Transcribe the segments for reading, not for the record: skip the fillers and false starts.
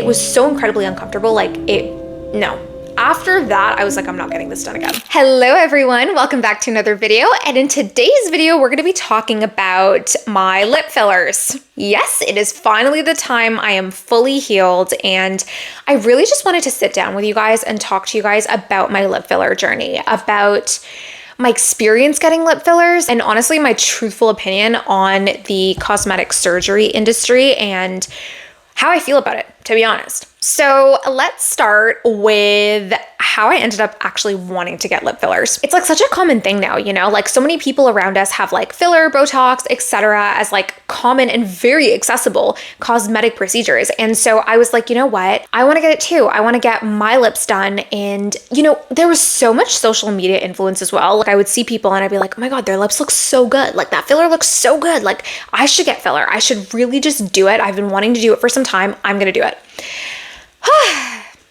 It was so incredibly uncomfortable. No. After that, I was like, I'm not getting this done again. Hello everyone, welcome back to another video. And in today's video, we're gonna be talking about my lip fillers. Yes, it is finally the time. I am fully healed and I really just wanted to sit down with you guys and talk to you guys about my lip filler journey, about my experience getting lip fillers, and honestly, my truthful opinion on the cosmetic surgery industry and how I feel about it, to be honest. So let's start with how I ended up actually wanting to get lip fillers. It's like such a common thing now, you know, like so many people around us have like filler, Botox, etc. as like common and very accessible cosmetic procedures. And so I was like, you know what? I want to get it too. I want to get my lips done. And you know, there was so much social media influence as well. Like I would see people and I'd be like, oh my God, their lips look so good. Like that filler looks so good. Like I should get filler. I should really just do it. I've been wanting to do it for some time. I'm going to do it.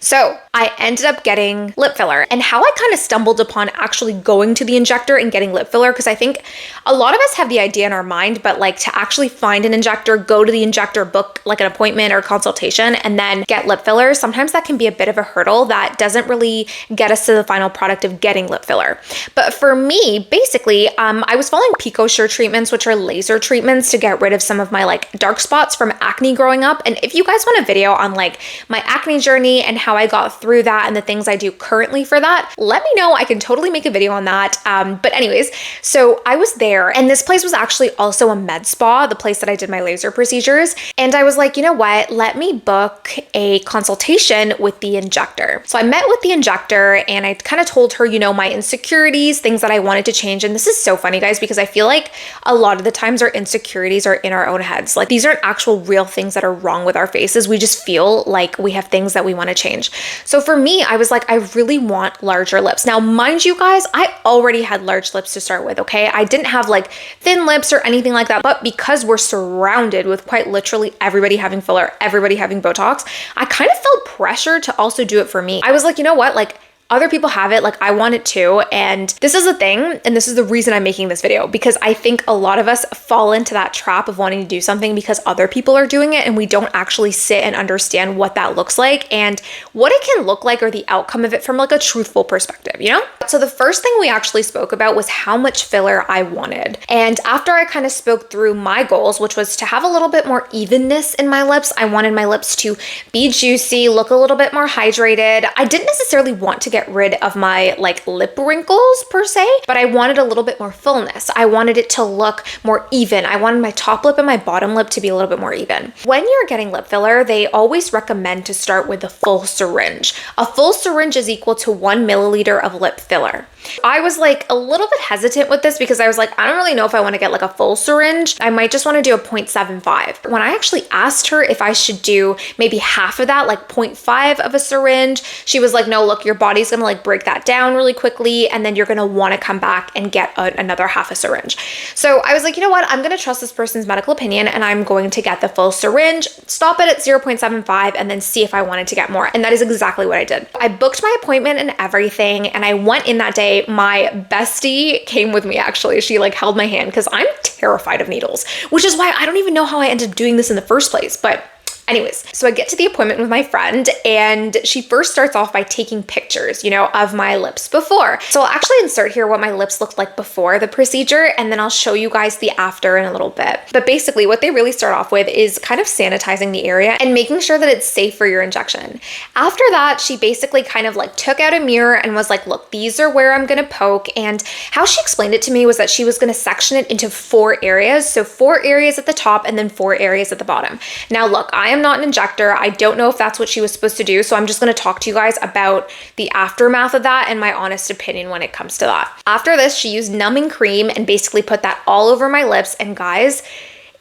So I ended up getting lip filler, and how I kind of stumbled upon actually going to the injector and getting lip filler, because I think a lot of us have the idea in our mind, but like to actually find an injector, go to the injector, book like an appointment or consultation, and then get lip filler, sometimes that can be a bit of a hurdle that doesn't really get us to the final product of getting lip filler. But for me, basically, I was following PicoSure treatments, which are laser treatments to get rid of some of my like dark spots from acne growing up. And if you guys want a video on like my acne journey and how I got through that and the things I do currently for that, let me know. I can totally make a video on that. But anyways, so I was there, and this place was actually also a med spa, the place that I did my laser procedures. And I was like, you know what? Let me book a consultation with the injector. So I met with the injector and I kind of told her, you know, my insecurities, things that I wanted to change. And this is so funny, guys, because I feel like a lot of the times our insecurities are in our own heads. Like these aren't actual real things that are wrong with our faces. We just feel like we have things that we want to change. So for me, I was like, I really want larger lips. Now, mind you guys, I already had large lips to start with, okay? I didn't have like thin lips or anything like that, but because we're surrounded with quite literally everybody having filler, everybody having Botox, I kind of felt pressure to also do it for me. I was like, you know what? Like, other people have it, like I want it too. And this is the thing, and this is the reason I'm making this video, because I think a lot of us fall into that trap of wanting to do something because other people are doing it and we don't actually sit and understand what that looks like and what it can look like or the outcome of it from like a truthful perspective, you know? So the first thing we actually spoke about was how much filler I wanted. And after I kind of spoke through my goals, which was to have a little bit more evenness in my lips, I wanted my lips to be juicy, look a little bit more hydrated. I didn't necessarily want to get rid of my like lip wrinkles per se, but I wanted a little bit more fullness. I wanted it to look more even. I wanted my top lip and my bottom lip to be a little bit more even. When you're getting lip filler, they always recommend to start with a full syringe. A full syringe is equal to 1 milliliter of lip filler. I was like a little bit hesitant with this because I was like, I don't really know if I want to get like a full syringe. I might just want to do a 0.75. When I actually asked her if I should do maybe half of that, like 0.5 of a syringe, she was like, no, look, your body's going to like break that down really quickly. And then you're going to want to come back and get another half a syringe. So I was like, you know what? I'm going to trust this person's medical opinion and I'm going to get the full syringe, stop it at 0.75 and then see if I wanted to get more. And that is exactly what I did. I booked my appointment and everything. And I went in that day. My bestie came with me actually. She like held my hand because I'm terrified of needles, which is why I don't even know how I ended up doing this in the first place. But anyways, so I get to the appointment with my friend and she first starts off by taking pictures, you know, of my lips before. So I'll actually insert here what my lips looked like before the procedure and then I'll show you guys the after in a little bit. But basically what they really start off with is kind of sanitizing the area and making sure that it's safe for your injection. After that, she basically kind of like took out a mirror and was like, look, these are where I'm gonna poke. And how she explained it to me was that she was gonna section it into 4 areas. So 4 areas at the top and then 4 areas at the bottom. Now look, I am not an injector. I don't know if that's what she was supposed to do. So I'm just going to talk to you guys about the aftermath of that and my honest opinion when it comes to that. After this, she used numbing cream and basically put that all over my lips. And guys,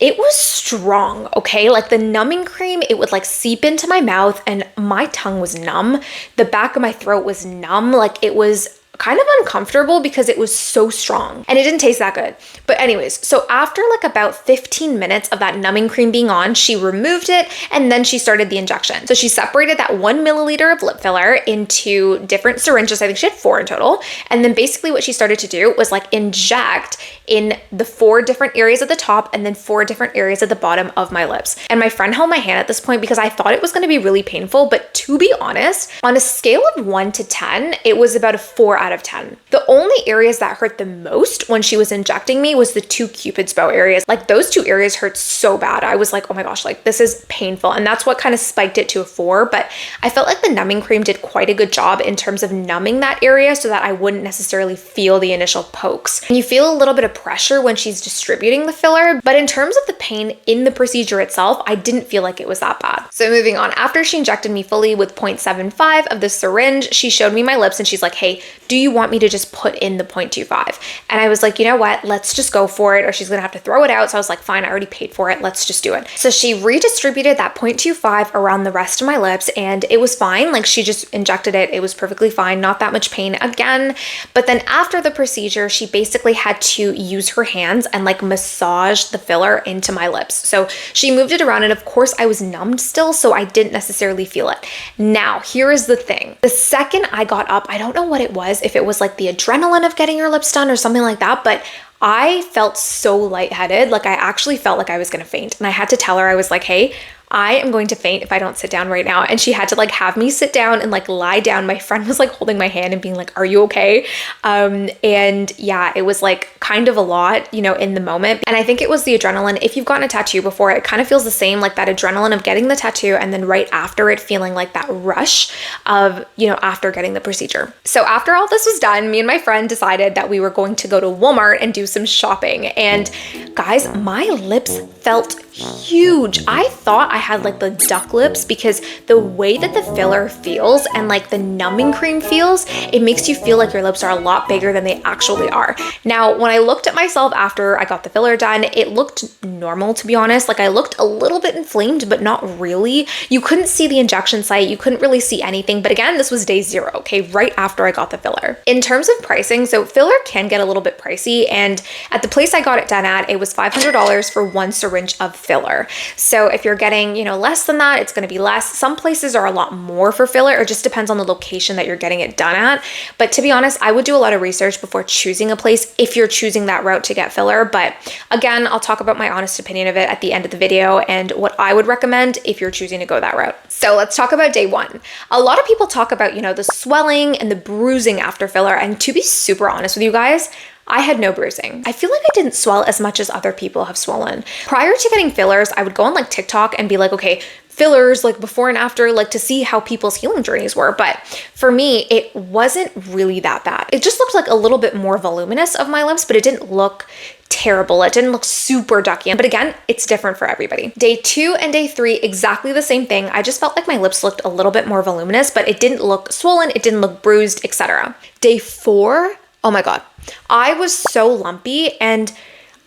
it was strong, okay? Like the numbing cream, it would like seep into my mouth and my tongue was numb. The back of my throat was numb. Like it was kind of uncomfortable because it was so strong and it didn't taste that good. But anyways, so after like about 15 minutes of that numbing cream being on, she removed it and then she started the injection. So she separated that 1 milliliter of lip filler into different syringes. I think she had 4 in total. And then basically what she started to do was like inject in the 4 different areas at the top and then 4 different areas at the bottom of my lips. And my friend held my hand at this point because I thought it was going to be really painful, but to be honest, on a scale of 1 to 10, it was about a 4 out of 10. The only areas that hurt the most when she was injecting me was the 2 Cupid's bow areas. Like those 2 areas hurt so bad. I was like, oh my gosh, like this is painful. And that's what kind of spiked it to a 4. But I felt like the numbing cream did quite a good job in terms of numbing that area so that I wouldn't necessarily feel the initial pokes. And you feel a little bit of pressure when she's distributing the filler, but in terms of the pain in the procedure itself, I didn't feel like it was that bad. So moving on, after she injected me fully with 0.75 of the syringe, she showed me my lips and she's like, hey, do you want me to just put in the 0.25? And I was like, you know what, let's just go for it, or she's gonna have to throw it out. So I was like, fine, I already paid for it, let's just do it. So she redistributed that 0.25 around the rest of my lips and it was fine. Like she just injected it, it was perfectly fine, not that much pain again. But then after the procedure, she basically had to use her hands and like massage the filler into my lips. So she moved it around and of course I was numbed still, so I didn't necessarily feel it. Now, here is the thing. The second I got up, I don't know what it was, if it was like the adrenaline of getting your lips done or something like that, but I felt so lightheaded. Like I actually felt like I was gonna faint. And I had to tell her, I was like, hey, I am going to faint if I don't sit down right now. And she had to like have me sit down and like lie down. My friend was like holding my hand and being like, are you okay? And yeah, it was like kind of a lot, you know, in the moment. And I think it was the adrenaline. If you've gotten a tattoo before, it kind of feels the same, like that adrenaline of getting the tattoo and then right after it feeling like that rush of, you know, after getting the procedure. So after all this was done, me and my friend decided that we were going to go to Walmart and do some shopping. And guys, my lips felt huge. I thought I had like the duck lips because the way that the filler feels and like the numbing cream feels, it makes you feel like your lips are a lot bigger than they actually are. Now, when I looked at myself after I got the filler done, it looked normal, to be honest. Like I looked a little bit inflamed, but not really. You couldn't see the injection site. You couldn't really see anything. But again, this was day 0, okay? Right after I got the filler. In terms of pricing, so filler can get a little bit pricey. And at the place I got it done at, it was $500 for 1 syringe of filler. So if you're getting, you know, less than that, it's going to be less. Some places are a lot more for filler. It just depends on the location that you're getting it done at. But to be honest, I would do a lot of research before choosing a place if you're choosing that route to get filler. But again, I'll talk about my honest opinion of it at the end of the video and what I would recommend if you're choosing to go that route. So let's talk about day 1. A lot of people talk about, you know, the swelling and the bruising after filler. And to be super honest with you guys, I had no bruising. I feel like I didn't swell as much as other people have swollen. Prior to getting fillers, I would go on like TikTok and be like, okay, fillers like before and after, like to see how people's healing journeys were. But for me, it wasn't really that bad. It just looked like a little bit more voluminous of my lips, but it didn't look terrible. It didn't look super ducky. But again, it's different for everybody. Day 2 and day 3, exactly the same thing. I just felt like my lips looked a little bit more voluminous, but it didn't look swollen. It didn't look bruised, etc. Day 4, oh my God, I was so lumpy, and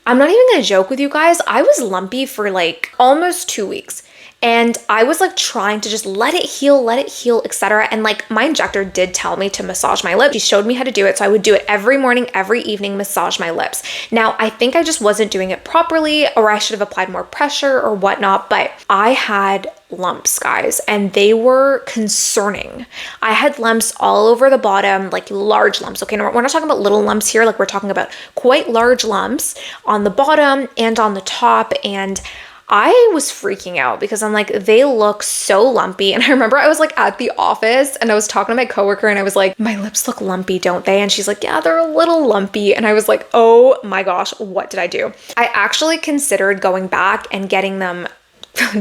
I'm not even gonna joke with you guys. I was lumpy for like almost 2 weeks. And I was like trying to just let it heal, etc. And like my injector did tell me to massage my lips. She showed me how to do it. So I would do it every morning, every evening, massage my lips. Now, I think I just wasn't doing it properly, or I should have applied more pressure or whatnot, but I had lumps, guys, and they were concerning. I had lumps all over the bottom, like large lumps. Okay, we're not talking about little lumps here. Like we're talking about quite large lumps on the bottom and on the top. And I was freaking out because I'm like, they look so lumpy. And I remember I was like at the office and I was talking to my coworker and I was like, my lips look lumpy, don't they? And she's like, yeah, they're a little lumpy. And I was like, oh my gosh, what did I do? I actually considered going back and getting them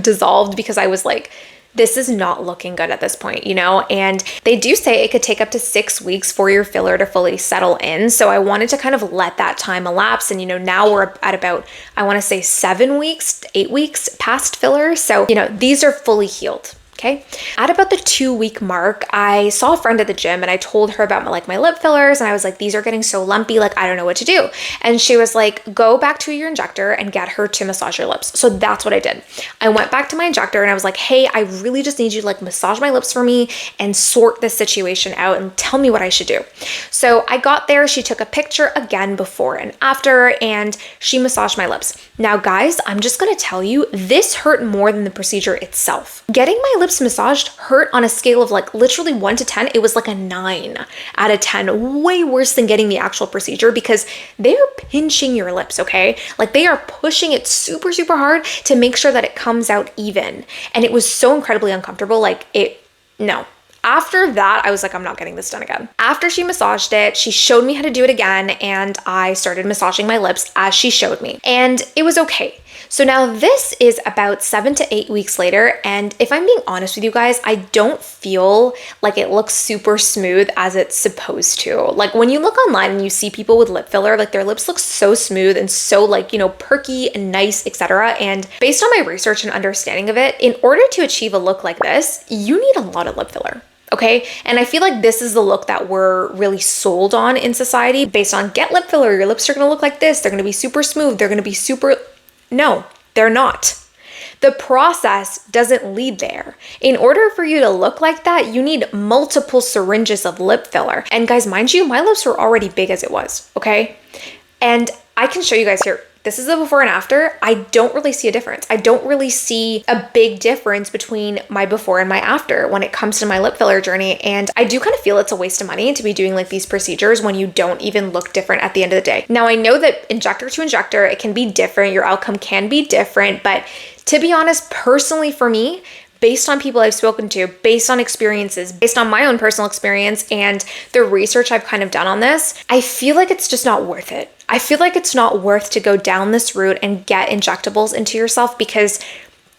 dissolved because I was like, this is not looking good at this point, you know? And they do say it could take up to 6 weeks for your filler to fully settle in. So I wanted to kind of let that time elapse. And, you know, now we're at about, I want to say 7 weeks, 8 weeks past filler. So, you know, these are fully healed. Okay. At about the 2-week mark, I saw a friend at the gym and I told her about my lip fillers, and I was like, these are getting so lumpy, like I don't know what to do. And she was like, go back to your injector and get her to massage your lips. So that's what I did. I went back to my injector and I was like, hey, I really just need you to like massage my lips for me and sort this situation out and tell me what I should do. So I got there, she took a picture again before and after, and she massaged my lips. Now guys, I'm just gonna tell you, this hurt more than the procedure itself. Getting my lips massaged hurt on a scale of like literally 1 to 10. It was like a 9 out of 10, way worse than getting the actual procedure because they are pinching your lips, okay? Like they are pushing it super, super hard to make sure that it comes out even. And it was so incredibly uncomfortable. No. After that, I was like, I'm not getting this done again. After she massaged it, she showed me how to do it again, and I started massaging my lips as she showed me. And it was okay. So now this is about 7 to 8 weeks later, and if I'm being honest with you guys, I don't feel like it looks super smooth as it's supposed to. Like when you look online and you see people with lip filler, like their lips look so smooth and so like, perky and nice, etc. And based on my research and understanding of it, in order to achieve a look like this, you need a lot of lip filler. Okay. And I feel like this is the look that we're really sold on in society based on get lip filler. Your lips are going to look like this. They're going to be super smooth. They're going to be super. No, they're not. The process doesn't lead there. In order for you to look like that, you need multiple syringes of lip filler. And guys, mind you, my lips were already big as it was. Okay. And I can show you guys here. This is the before and after. I don't really see a difference. I don't really see a big difference between my before and my after when it comes to my lip filler journey. And I do kind of feel it's a waste of money to be doing like these procedures when you don't even look different at the end of the day. Now, I know that injector to injector, it can be different. Your outcome can be different. But to be honest, personally for me, based on people I've spoken to, based on experiences, based on my own personal experience and the research I've kind of done on this, I feel like it's just not worth it. I feel like it's not worth to go down this route and get injectables into yourself because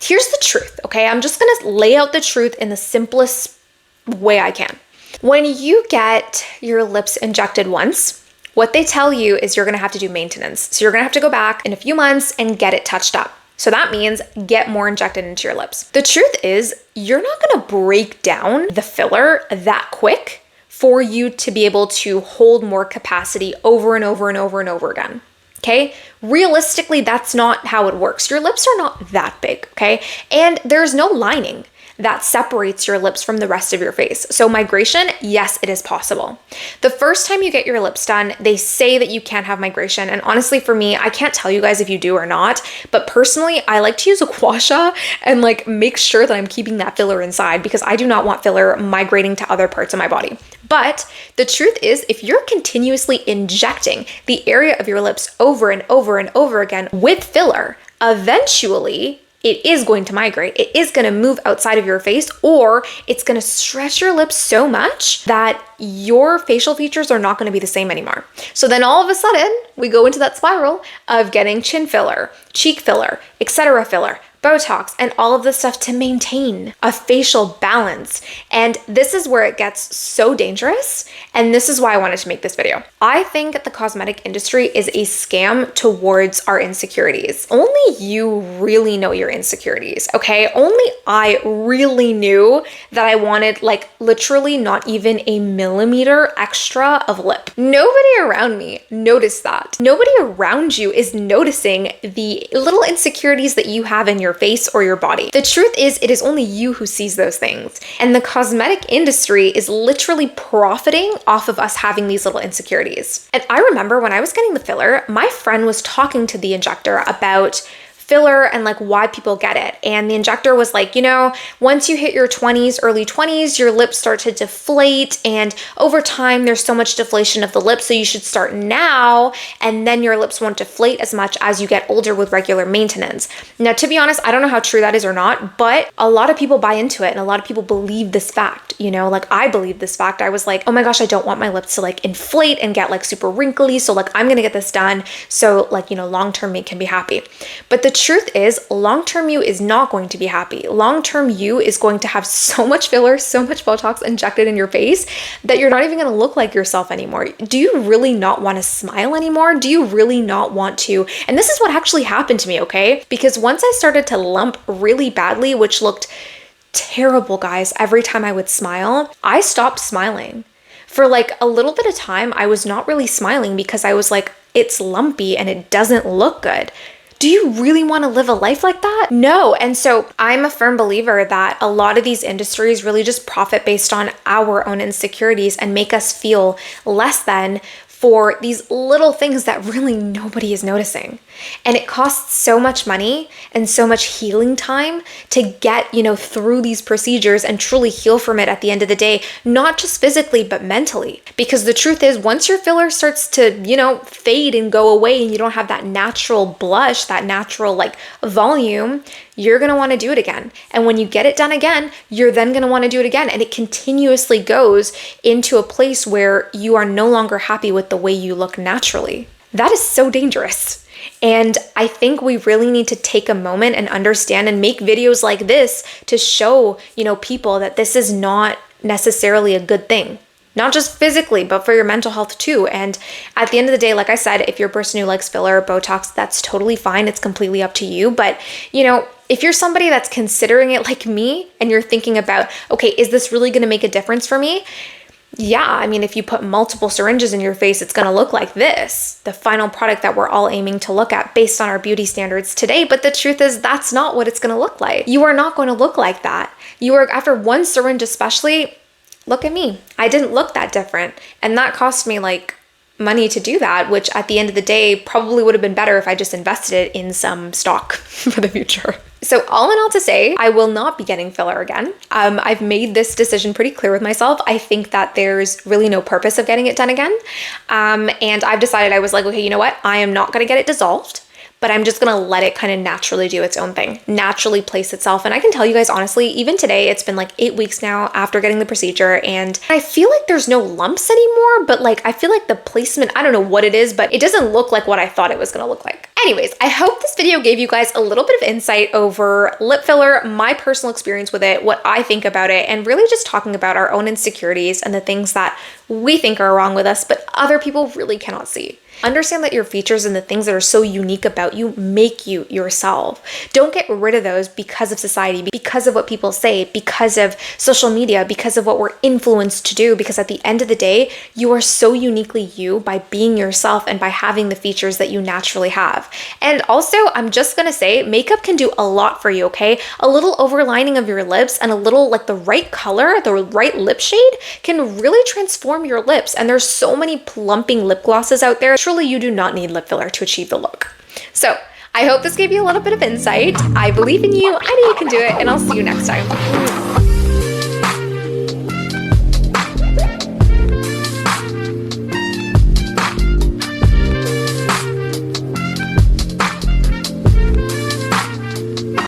here's the truth, okay? I'm just gonna lay out the truth in the simplest way I can. When you get your lips injected once, what they tell you is you're gonna have to do maintenance. So you're gonna have to go back in a few months and get it touched up. So that means get more injected into your lips. The truth is, you're not gonna break down the filler that quick for you to be able to hold more capacity over and over and over and over again. Okay? Realistically, that's not how it works. Your lips are not that big, okay? And there's no lining that separates your lips from the rest of your face. So migration, yes, it is possible. The first time you get your lips done, they say that you can't have migration. And honestly, for me, I can't tell you guys if you do or not, but personally, I like to use a xoxo and like make sure that I'm keeping that filler inside because I do not want filler migrating to other parts of my body. But the truth is, if you're continuously injecting the area of your lips over and over and over again with filler, eventually it is going to migrate. It is going to move outside of your face, or it's going to stretch your lips so much that your facial features are not going to be the same anymore. So then all of a sudden, we go into that spiral of getting chin filler, cheek filler, etc. filler, Botox, and all of this stuff to maintain a facial balance. And this is where it gets so dangerous. And this is why I wanted to make this video. I think the cosmetic industry is a scam towards our insecurities. Only you really know your insecurities, okay? Only I really knew that I wanted like literally not even a millimeter extra of lip. Nobody around me noticed that. Nobody around you is noticing the little insecurities that you have in your face or your body. The truth is, it is only you who sees those things. And the cosmetic industry is literally profiting off of us having these little insecurities. And I remember when I was getting the filler, my friend was talking to the injector about filler and like why people get it. And the injector was like, once you hit your 20s, early 20s, your lips start to deflate. And over time, there's so much deflation of the lips. So you should start now. And then your lips won't deflate as much as you get older with regular maintenance. Now, to be honest, I don't know how true that is or not, but a lot of people buy into it. And a lot of people believe this fact, like I believe this fact. I was like, oh my gosh, I don't want my lips to like inflate and get like super wrinkly. So like, I'm going to get this done. So like, long-term me can be happy. But the truth is, long-term you is not going to be happy. Long-term you is going to have so much filler, so much Botox injected in your face that you're not even going to look like yourself anymore. Do you really not want to smile anymore? Do you really not want to? And this is what actually happened to me, okay? Because once I started to lump really badly, which looked terrible, guys. Every time I would smile, I stopped smiling. For like a little bit of time, I was not really smiling because I was like, it's lumpy and it doesn't look good. Do you really want to live a life like that? No. And so I'm a firm believer that a lot of these industries really just profit based on our own insecurities and make us feel less than for these little things that really nobody is noticing. And it costs so much money and so much healing time to get, through these procedures and truly heal from it at the end of the day, not just physically, but mentally. Because the truth is, once your filler starts to, fade and go away and you don't have that natural blush, that natural volume, you're going to want to do it again. And when you get it done again, you're then going to want to do it again. And it continuously goes into a place where you are no longer happy with the way you look naturally. That is so dangerous. And I think we really need to take a moment and understand and make videos like this to show, people that this is not necessarily a good thing. Not just physically, but for your mental health too. And at the end of the day, like I said, if you're a person who likes filler or Botox, that's totally fine. It's completely up to you. But, if you're somebody that's considering it like me and you're thinking about, okay, is this really going to make a difference for me? Yeah, I mean, if you put multiple syringes in your face, it's going to look like this, the final product that we're all aiming to look at based on our beauty standards today. But the truth is, that's not what it's going to look like. You are not going to look like that. You are, after one syringe especially, look at me. I didn't look that different. And that cost me money to do that, which at the end of the day probably would have been better if I just invested it in some stock for the future. So all in all to say, I will not be getting filler again. I've made this decision pretty clear with myself. I think that there's really no purpose of getting it done again. And I've decided, I was like, okay, you know what? I am not going to get it dissolved, but I'm just going to let it kind of naturally do its own thing, naturally place itself. And I can tell you guys, honestly, even today, it's been 8 weeks now after getting the procedure, and I feel like there's no lumps anymore, but I feel like the placement, I don't know what it is, but it doesn't look like what I thought it was going to look like. Anyways, I hope this video gave you guys a little bit of insight over lip filler, my personal experience with it, what I think about it, and really just talking about our own insecurities and the things that we think are wrong with us, but other people really cannot see. Understand that your features and the things that are so unique about you make you yourself. Don't get rid of those because of society, because of what people say, because of social media, because of what we're influenced to do, because at the end of the day, you are so uniquely you by being yourself and by having the features that you naturally have. And also, I'm just gonna say, makeup can do a lot for you, okay? A little overlining of your lips and a little the right color, the right lip shade can really transform your lips. And there's so many plumping lip glosses out there. Truly, you do not need lip filler to achieve the look. So I hope this gave you a little bit of insight. I believe in you. I know you can do it, and I'll see you next time.